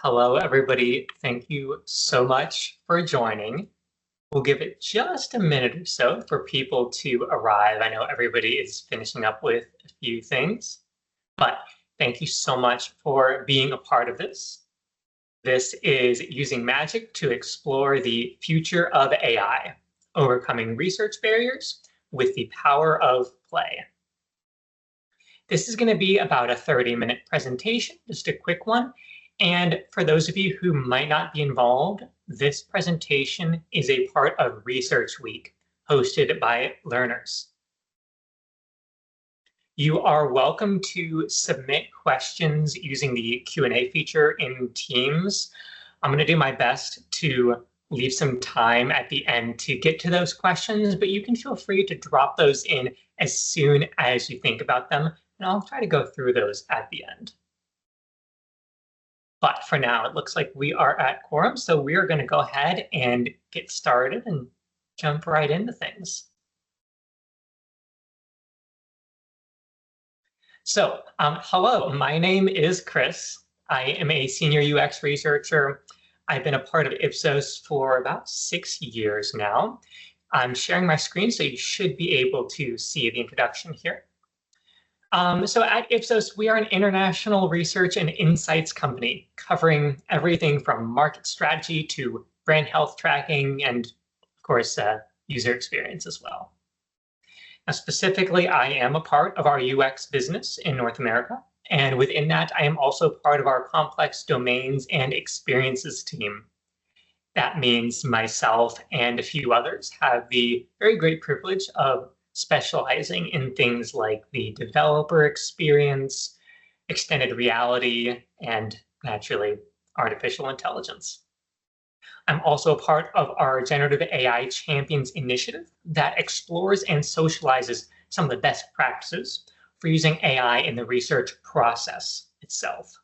Hello, everybody. Thank you so much for joining. We'll give it just a minute or so for people to arrive. I know everybody is finishing up with a few things, but thank you so much for being a part of this. This is Using Magic to Explore the Future of AI, Overcoming Research Barriers with the Power of Play. This is going to be about a 30-minute presentation, just a quick one. And for those of you who might not be involved, this presentation is a part of Research Week, hosted by learners. You are welcome to submit questions using the Q&A feature in Teams. I'm going to do my best to leave some time at the end to get to those questions, but you can feel free to drop those in as soon as you think about them, and I'll try to go through those at the end. But for now, it looks like we are at quorum, so we are going to go ahead and get started and jump right into things. So, hello, my name is Chris. I am a senior UX researcher. I've been a part of Ipsos for about 6 years now. I'm sharing my screen, so you should be able to see the introduction here. So at Ipsos, we are an international research and insights company covering everything from market strategy to brand health tracking and, of course, user experience as well. Now, specifically, I am a part of our UX business in North America. And within that, I am also part of our complex domains and experiences team. That means myself and a few others have the very great privilege of specializing in things like the developer experience, extended reality, and naturally, artificial intelligence. I'm also a part of our Generative AI Champions initiative that explores and socializes some of the best practices for using AI in the research process itself.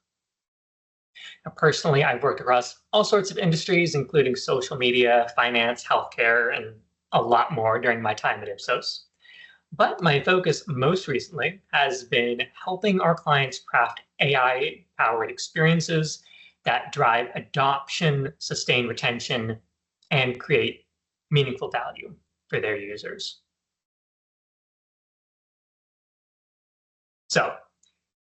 Now, personally, I've worked across all sorts of industries, including social media, finance, healthcare, and a lot more during my time at Ipsos. But my focus most recently has been helping our clients craft AI-powered experiences that drive adoption, sustain retention, and create meaningful value for their users. So,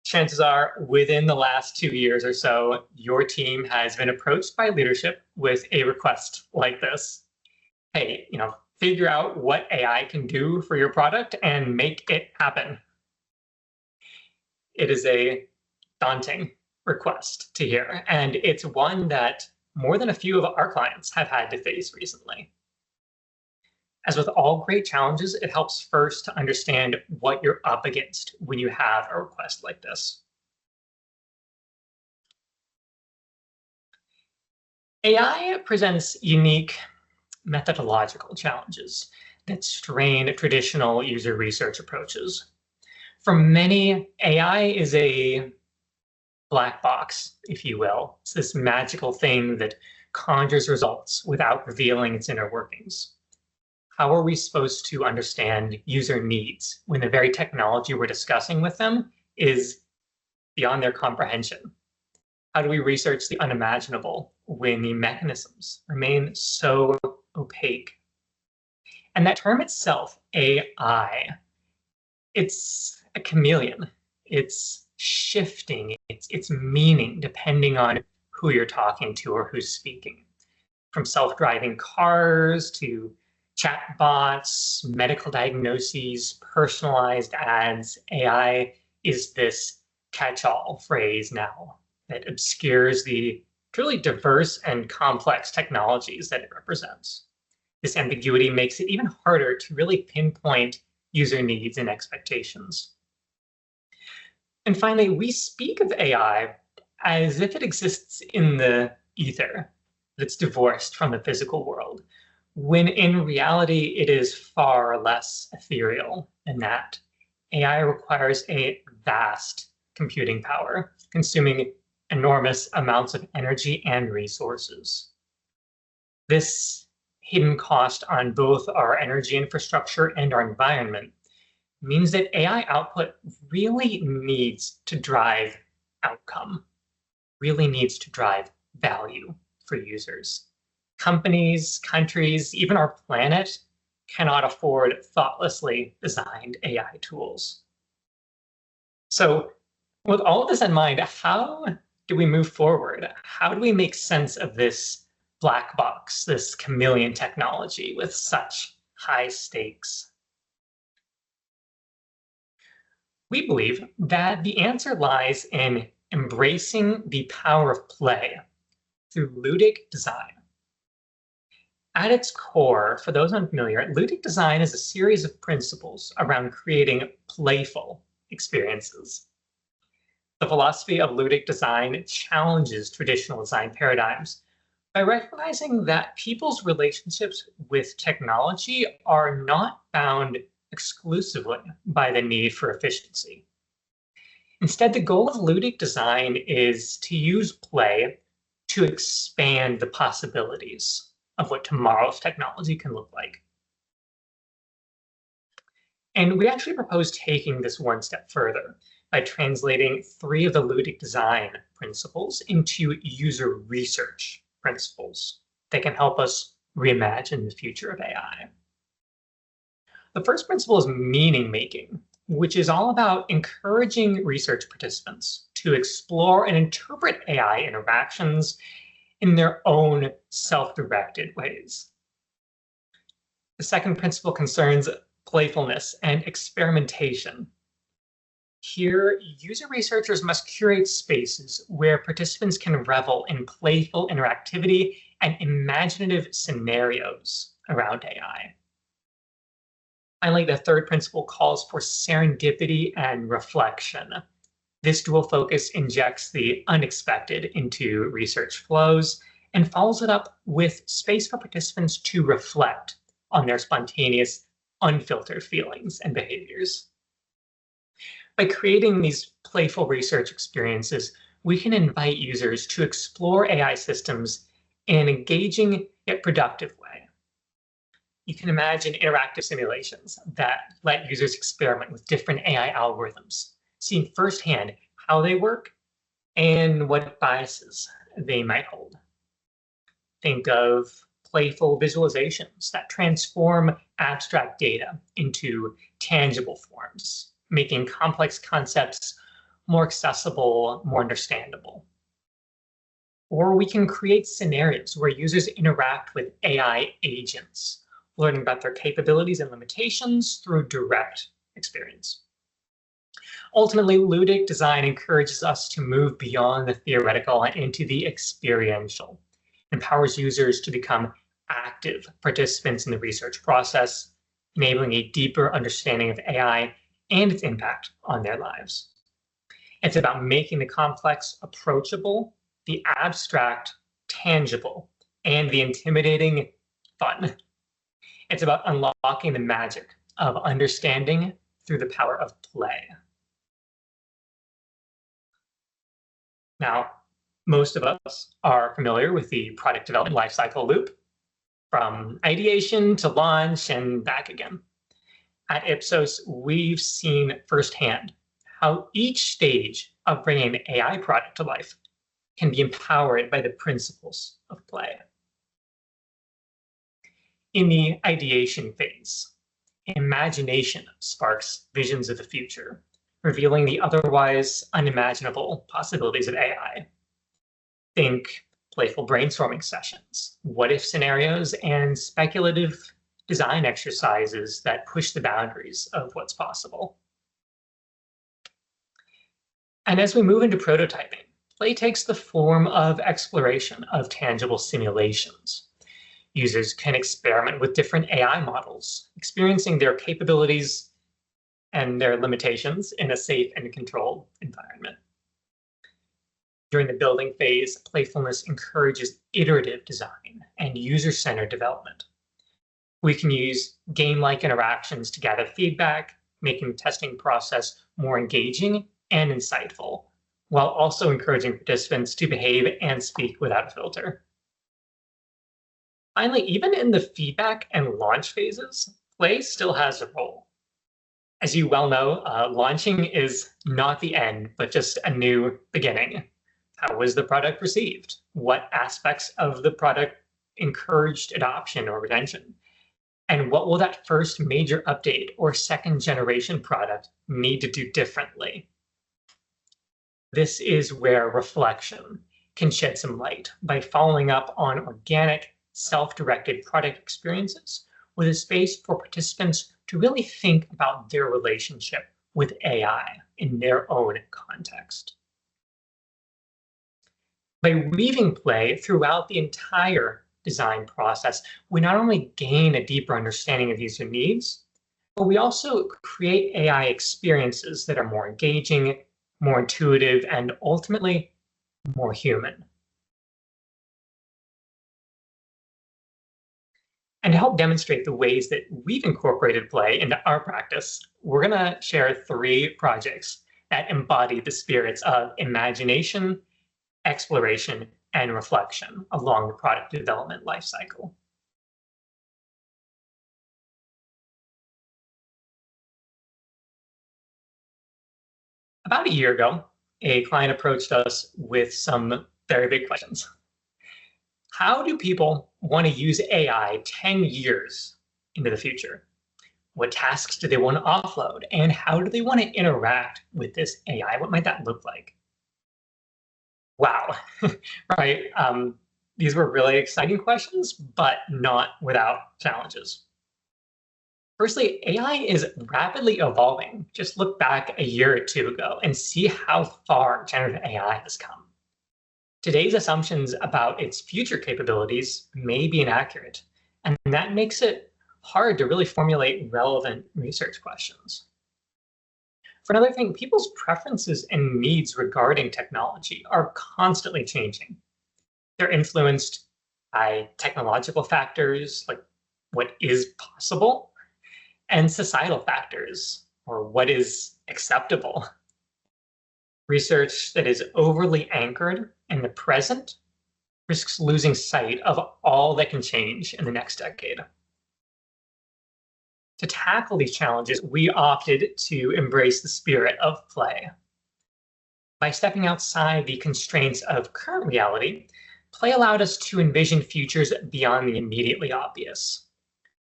chances are within the last 2 years or so, your team has been approached by leadership with a request like this. Hey, figure out what AI can do for your product and make it happen. It is a daunting request to hear, and it's one that more than a few of our clients have had to face recently. As with all great challenges, it helps first to understand what you're up against when you have a request like this. AI presents unique methodological challenges that strain traditional user research approaches. For many, AI is a black box, if you will. It's this magical thing that conjures results without revealing its inner workings. How are we supposed to understand user needs when the very technology we're discussing with them is beyond their comprehension? How do we research the unimaginable when the mechanisms remain so opaque? And that term itself, AI, it's a chameleon. It's shifting its meaning depending on who you're talking to or who's speaking. From self-driving cars to chatbots, medical diagnoses, personalized ads, AI is this catch-all phrase now that obscures the truly diverse and complex technologies that it represents. This ambiguity makes it even harder to really pinpoint user needs and expectations. And finally, we speak of AI as if it exists in the ether, that's divorced from the physical world, when in reality, it is far less ethereal than that. AI requires a vast computing power, consuming enormous amounts of energy and resources. This hidden cost on both our energy infrastructure and our environment means that AI output really needs to drive outcome. really needs to drive value for users. Companies, countries, even our planet cannot afford thoughtlessly designed AI tools. So, with all of this in mind, how do we move forward? How do we make sense of this black box, this chameleon technology with such high stakes? We believe that the answer lies in embracing the power of play through ludic design. At its core, for those unfamiliar, ludic design is a series of principles around creating playful experiences. The philosophy of ludic design challenges traditional design paradigms by recognizing that people's relationships with technology are not bound exclusively by the need for efficiency. Instead, the goal of ludic design is to use play to expand the possibilities of what tomorrow's technology can look like. And we actually propose taking this one step further by translating 3 of the ludic design principles into user research principles that can help us reimagine the future of AI. The first principle is meaning making, which is all about encouraging research participants to explore and interpret AI interactions in their own self-directed ways. The second principle concerns playfulness and experimentation. Here, user researchers must curate spaces where participants can revel in playful interactivity and imaginative scenarios around AI. Finally, the third principle calls for serendipity and reflection. This dual focus injects the unexpected into research flows and follows it up with space for participants to reflect on their spontaneous, unfiltered feelings and behaviors. By creating these playful research experiences, we can invite users to explore AI systems in an engaging yet productive way. You can imagine interactive simulations that let users experiment with different AI algorithms, seeing firsthand how they work and what biases they might hold. Think of playful visualizations that transform abstract data into tangible forms, making complex concepts more accessible, more understandable. Or we can create scenarios where users interact with AI agents, learning about their capabilities and limitations through direct experience. Ultimately, ludic design encourages us to move beyond the theoretical and into the experiential, empowers users to become active participants in the research process, enabling a deeper understanding of AI and its impact on their lives. It's about making the complex approachable, the abstract tangible, and the intimidating fun. It's about unlocking the magic of understanding through the power of play. Now, most of us are familiar with the product development lifecycle loop, from ideation to launch and back again. At Ipsos, we've seen firsthand how each stage of bringing an AI product to life can be empowered by the principles of play. In the ideation phase, imagination sparks visions of the future, revealing the otherwise unimaginable possibilities of AI. Think playful brainstorming sessions, what-if scenarios, and speculative design exercises that push the boundaries of what's possible. And as we move into prototyping, play takes the form of exploration of tangible simulations. Users can experiment with different AI models, experiencing their capabilities and their limitations in a safe and controlled environment. During the building phase, playfulness encourages iterative design and user-centered development. We can use game-like interactions to gather feedback, making the testing process more engaging and insightful, while also encouraging participants to behave and speak without a filter. Finally, even in the feedback and launch phases, play still has a role. As you well know, launching is not the end, but just a new beginning. How was the product received? What aspects of the product encouraged adoption or retention? And what will that first major update or second generation product need to do differently? This is where reflection can shed some light by following up on organic, self-directed product experiences with a space for participants to really think about their relationship with AI in their own context. By weaving play throughout the entire design process, we not only gain a deeper understanding of user needs, but we also create AI experiences that are more engaging, more intuitive, and ultimately more human. And to help demonstrate the ways that we've incorporated play into our practice, we're going to share 3 projects that embody the spirits of imagination, exploration, and reflection along the product development lifecycle. About a year ago, a client approached us with some very big questions. How do people want to use AI 10 years into the future? What tasks do they want to offload? And how do they want to interact with this AI? What might that look like? Wow, right? These were really exciting questions, but not without challenges. Firstly, AI is rapidly evolving. Just look back a year or two ago and see how far generative AI has come. Today's assumptions about its future capabilities may be inaccurate, and that makes it hard to really formulate relevant research questions. For another thing, people's preferences and needs regarding technology are constantly changing. They're influenced by technological factors like what is possible and societal factors or what is acceptable. Research that is overly anchored in the present risks losing sight of all that can change in the next decade. To tackle these challenges, we opted to embrace the spirit of play. By stepping outside the constraints of current reality, play allowed us to envision futures beyond the immediately obvious.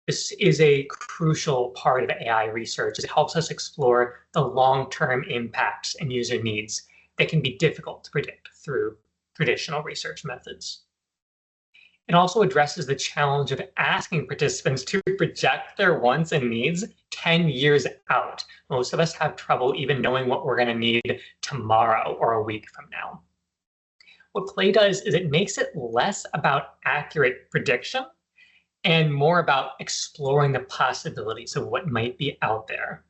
This is a crucial part of AI research. It helps us explore the long-term impacts and user needs that can be difficult to predict through traditional research methods. It also addresses the challenge of asking participants to project their wants and needs 10 years out. Most of us have trouble even knowing what we're going to need tomorrow or a week from now. What play does is it makes it less about accurate prediction and more about exploring the possibilities of what might be out there.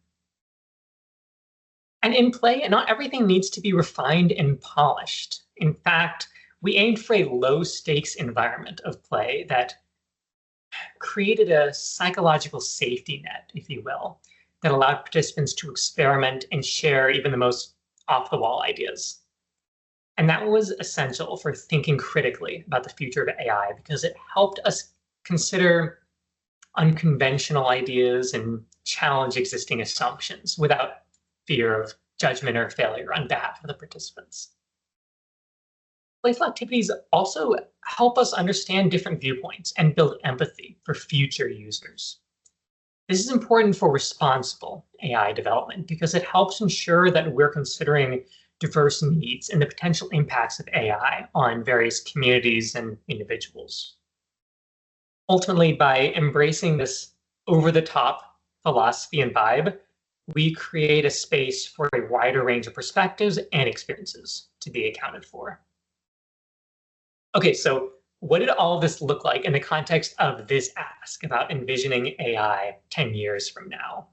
And in play, not everything needs to be refined and polished. In fact, we aimed for a low-stakes environment of play that created a psychological safety net, if you will, that allowed participants to experiment and share even the most off-the-wall ideas. And that was essential for thinking critically about the future of AI because it helped us consider unconventional ideas and challenge existing assumptions without fear of judgment or failure on behalf of the participants. Playful activities also help us understand different viewpoints and build empathy for future users. This is important for responsible AI development because it helps ensure that we're considering diverse needs and the potential impacts of AI on various communities and individuals. Ultimately, by embracing this over-the-top philosophy and vibe, we create a space for a wider range of perspectives and experiences to be accounted for. Okay, so what did all of this look like in the context of this ask about envisioning AI 10 years from now?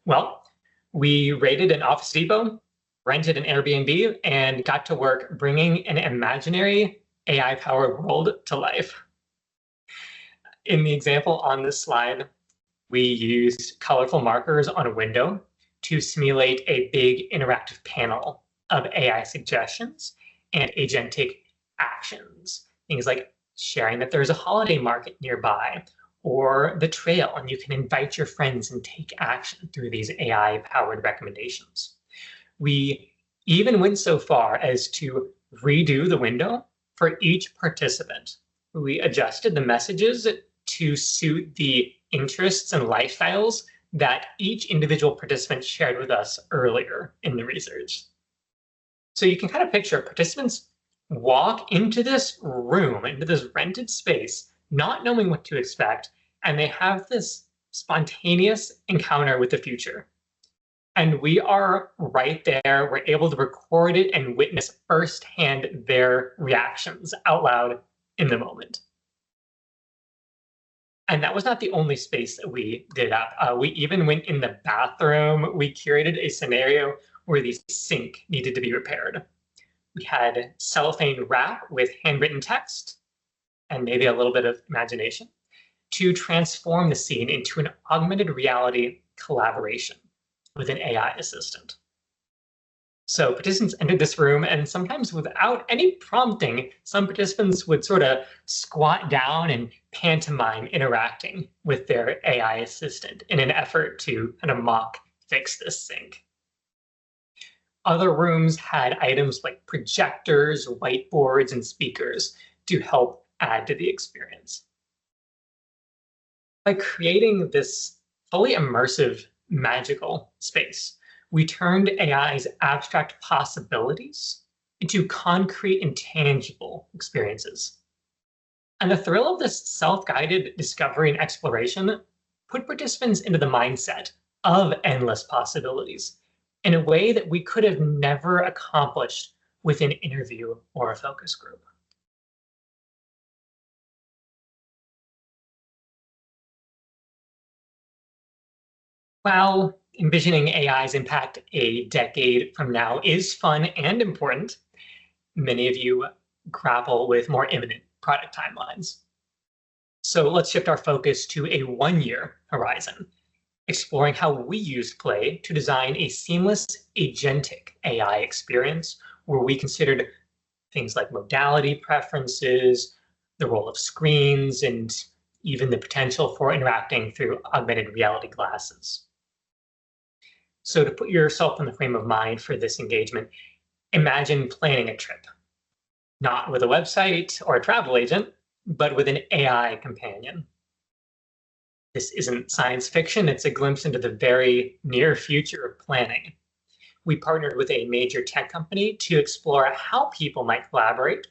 Well, we raided an Office Depot, rented an Airbnb, and got to work bringing an imaginary AI-powered world to life. In the example on this slide, we used colorful markers on a window to simulate a big interactive panel of AI suggestions and agentic actions. Things like sharing that there's a holiday market nearby or the trail, and you can invite your friends and take action through these AI-powered recommendations. We even went so far as to redo the window for each participant. We adjusted the messages to suit the interests and lifestyles that each individual participant shared with us earlier in the research. So you can kind of picture participants walk into this room, into this rented space, not knowing what to expect, and they have this spontaneous encounter with the future. And we are right there. We're able to record it and witness firsthand their reactions out loud in the moment. And that was not the only space that we did up. We even went in the bathroom. We curated a scenario where the sink needed to be repaired. We had cellophane wrap with handwritten text and maybe a little bit of imagination to transform the scene into an augmented reality collaboration with an AI assistant. So participants entered this room, and sometimes without any prompting, some participants would sort of squat down and pantomime interacting with their AI assistant in an effort to kind of mock fix this sink. Other rooms had items like projectors, whiteboards, and speakers to help add to the experience. By creating this fully immersive magical space, we turned AI's abstract possibilities into concrete and tangible experiences. And the thrill of this self-guided discovery and exploration put participants into the mindset of endless possibilities in a way that we could have never accomplished with an interview or a focus group. While envisioning AI's impact a decade from now is fun and important, many of you grapple with more imminent product timelines. So let's shift our focus to a 1-year horizon, exploring how we used Play to design a seamless agentic AI experience where we considered things like modality preferences, the role of screens, and even the potential for interacting through augmented reality glasses. So to put yourself in the frame of mind for this engagement, imagine planning a trip, not with a website or a travel agent, but with an AI companion. This isn't science fiction, it's a glimpse into the very near future of planning. We partnered with a major tech company to explore how people might collaborate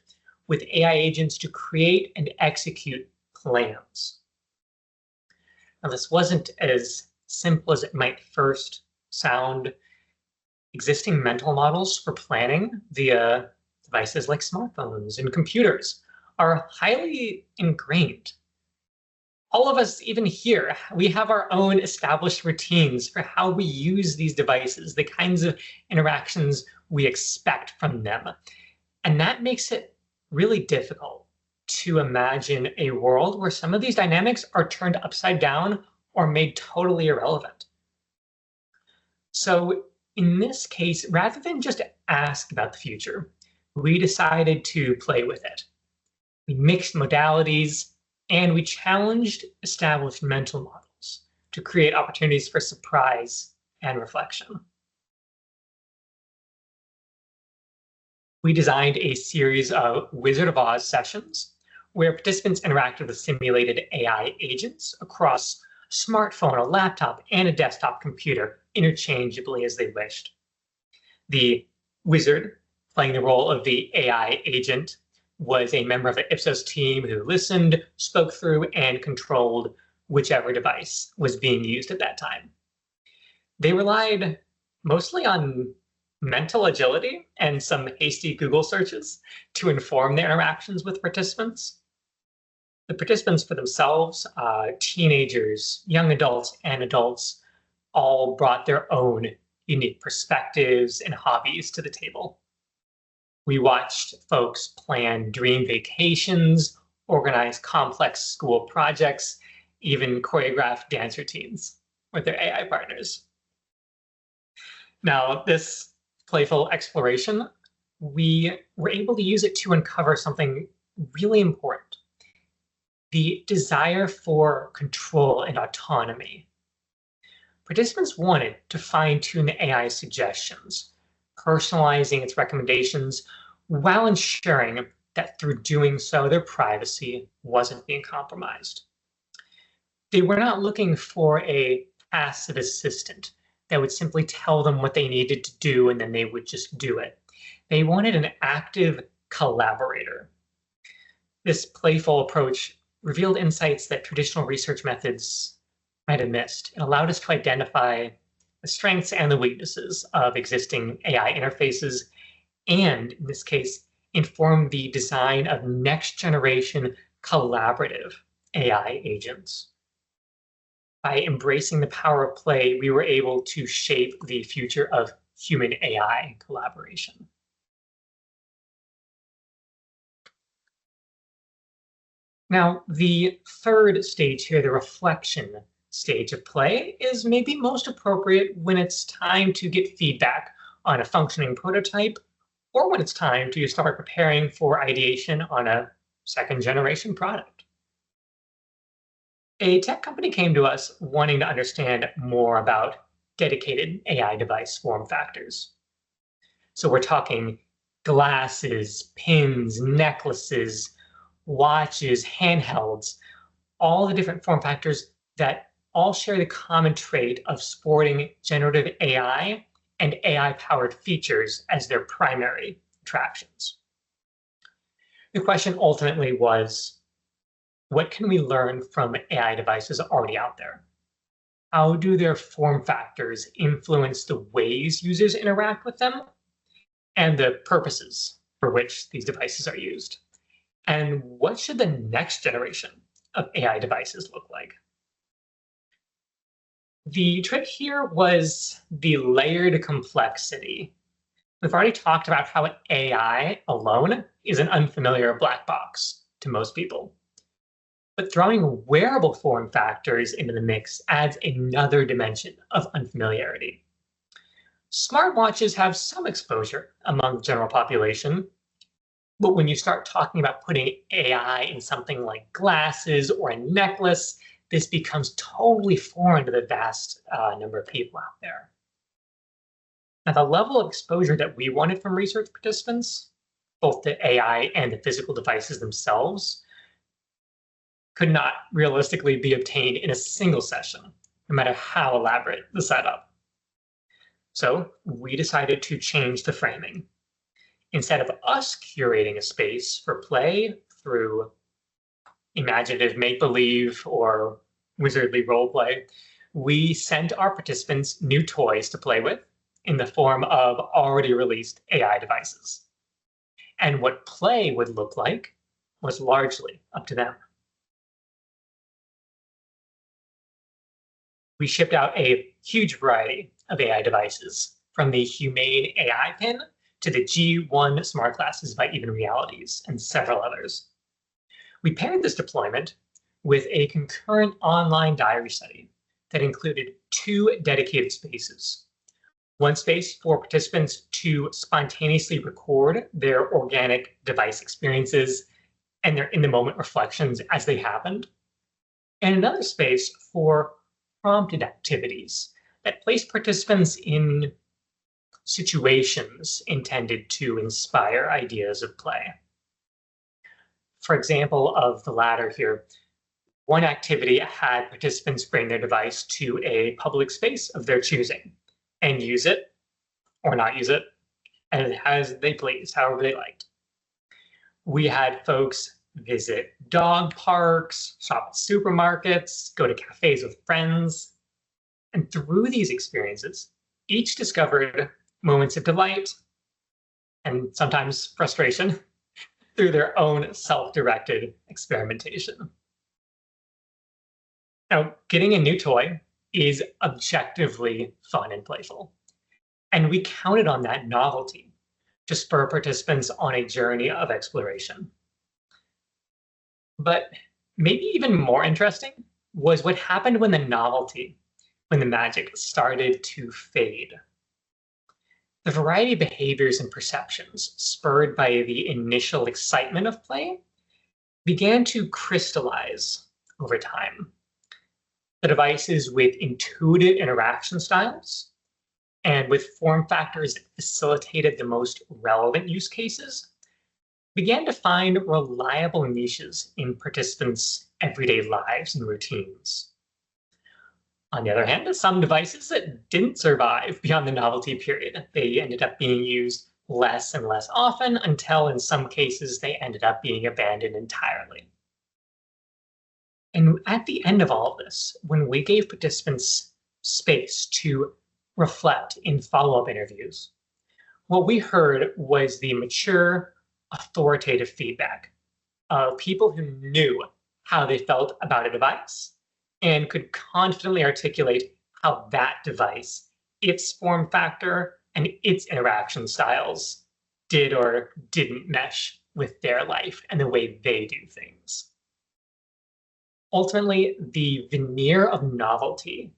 with AI agents to create and execute plans. Now, this wasn't as simple as it might first sound. Existing mental models for planning via devices like smartphones and computers are highly ingrained. All of us, even here, we have our own established routines for how we use these devices, the kinds of interactions we expect from them. And that makes it really difficult to imagine a world where some of these dynamics are turned upside down or made totally irrelevant. So in this case, rather than just ask about the future, we decided to play with it. We mixed modalities and we challenged established mental models to create opportunities for surprise and reflection. We designed a series of Wizard of Oz sessions where participants interacted with simulated AI agents across a smartphone, a laptop, and a desktop computer interchangeably as they wished. The wizard, playing the role of the AI agent, was a member of the Ipsos team who listened, spoke through, and controlled whichever device was being used at that time. They relied mostly on mental agility and some hasty Google searches to inform their interactions with participants. The participants for themselves, teenagers, young adults, and adults, all brought their own unique perspectives and hobbies to the table. We watched folks plan dream vacations, organize complex school projects, even choreograph dance routines with their AI partners. Now, this playful exploration, we were able to use it to uncover something really important: the desire for control and autonomy. Participants wanted to fine-tune the AI suggestions, personalizing its recommendations while ensuring that through doing so, their privacy wasn't being compromised. They were not looking for a passive assistant that would simply tell them what they needed to do and then they would just do it. They wanted an active collaborator. This playful approach revealed insights that traditional research methods might have missed. It allowed us to identify the strengths and the weaknesses of existing AI interfaces, and in this case, inform the design of next generation collaborative AI agents. By embracing the power of play, we were able to shape the future of human AI collaboration. Now, the third stage here, the reflection stage of play, is maybe most appropriate when it's time to get feedback on a functioning prototype, or when it's time to start preparing for ideation on a second generation product. A tech company came to us wanting to understand more about dedicated AI device form factors. So we're talking glasses, pins, necklaces, watches, handhelds, all the different form factors that all share the common trait of sporting generative AI and AI-powered features as their primary attractions. The question ultimately was, what can we learn from AI devices already out there? How do their form factors influence the ways users interact with them and the purposes for which these devices are used? And what should the next generation of AI devices look like? The trick here was the layered complexity. We've already talked about how AI alone is an unfamiliar black box to most people. But throwing wearable form factors into the mix adds another dimension of unfamiliarity. Smartwatches have some exposure among the general population, but when you start talking about putting AI in something like glasses or a necklace, this becomes totally foreign to the vast number of people out there. Now, the level of exposure that we wanted from research participants, both the AI and the physical devices themselves, could not realistically be obtained in a single session, no matter how elaborate the setup. So we decided to change the framing. Instead of us curating a space for play through imaginative make-believe or wizardly roleplay, we sent our participants new toys to play with in the form of already released AI devices. And what play would look like was largely up to them. We shipped out a huge variety of AI devices, from the Humane AI pin to the G1 smart glasses by Even Realities and several others. We paired this deployment with a concurrent online diary study that included 2 dedicated spaces. One space for participants to spontaneously record their organic device experiences and their in-the-moment reflections as they happened, and another space for prompted activities that place participants in situations intended to inspire ideas of play. For example, of the latter here, one activity had participants bring their device to a public space of their choosing and use it or not use it as they pleased, however they liked. We had folks visit dog parks, shop at supermarkets, go to cafes with friends. And through these experiences, each discovered moments of delight and sometimes frustration through their own self-directed experimentation. Now, getting a new toy is objectively fun and playful, and we counted on that novelty to spur participants on a journey of exploration. But maybe even more interesting was what happened when the magic started to fade. The variety of behaviors and perceptions spurred by the initial excitement of play began to crystallize over time. The devices with intuitive interaction styles and with form factors that facilitated the most relevant use cases, began to find reliable niches in participants' everyday lives and routines. On the other hand, some devices that didn't survive beyond the novelty period, they ended up being used less and less often until in some cases they ended up being abandoned entirely. And at the end of all of this, when we gave participants space to reflect in follow-up interviews, what we heard was the mature, authoritative feedback of people who knew how they felt about a device and could confidently articulate how that device, its form factor, and its interaction styles did or didn't mesh with their life and the way they do things. Ultimately, the veneer of novelty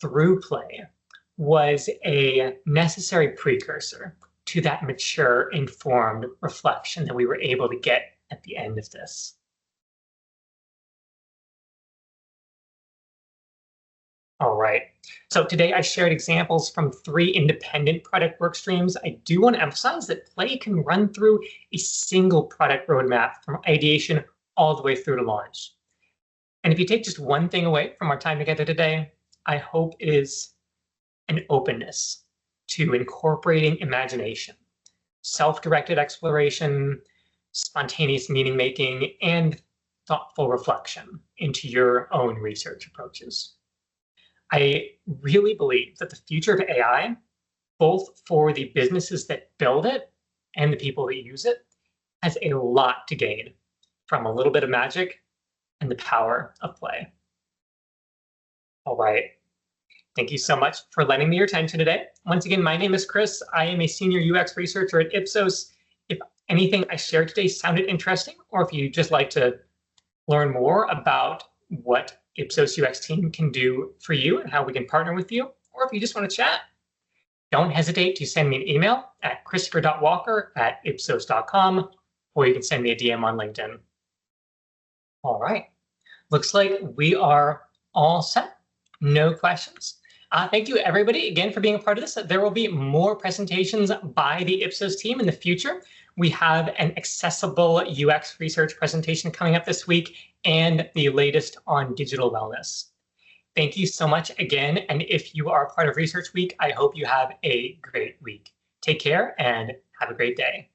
through play was a necessary precursor to that mature, informed reflection that we were able to get at the end of this. All right, so today I shared examples from 3 independent product work streams. I do want to emphasize that play can run through a single product roadmap from ideation all the way through to launch. And if you take just one thing away from our time together today, I hope it is an openness to incorporating imagination, self-directed exploration, spontaneous meaning making, and thoughtful reflection into your own research approaches. I really believe that the future of AI, both for the businesses that build it and the people that use it, has a lot to gain from a little bit of magic and the power of play. All right. Thank you so much for lending me your attention today. Once again, my name is Chris. I am a senior UX researcher at Ipsos. If anything I shared today sounded interesting, or if you'd just like to learn more about what Ipsos UX team can do for you and how we can partner with you, or if you just want to chat, don't hesitate to send me an email at christopher.walker@ipsos.com, or you can send me a DM on LinkedIn. All right, looks like we are all set. No questions. Thank you, everybody, again, for being a part of this. There will be more presentations by the Ipsos team in the future. We have an accessible UX research presentation coming up this week and the latest on digital wellness. Thank you so much again. And if you are part of Research Week, I hope you have a great week. Take care and have a great day.